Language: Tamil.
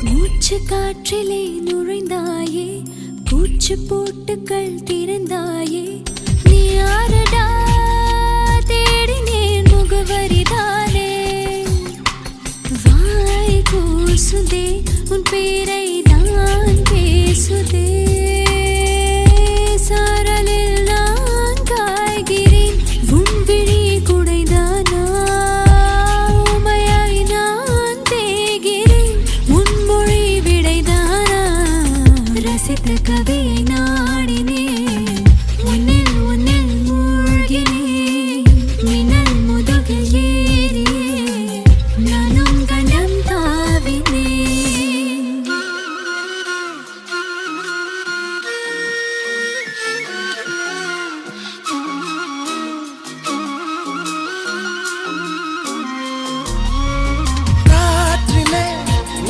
மூச்சு காற்றிலே நுழைந்தாயே, பூச்சு போட்டுக்கள் திறந்தாயே, நீ யாரடா தேடினேன் முகவரிதானே. வாய் கூசுதே உன் பேரை தான் பேசுதே, சாரலில் நான் காய்கிறேன் உன் விழி குடைதானா, உமையாய் நான் தேய்கிறேன் உன் மொழி விடைதானா. ரசித்த கவி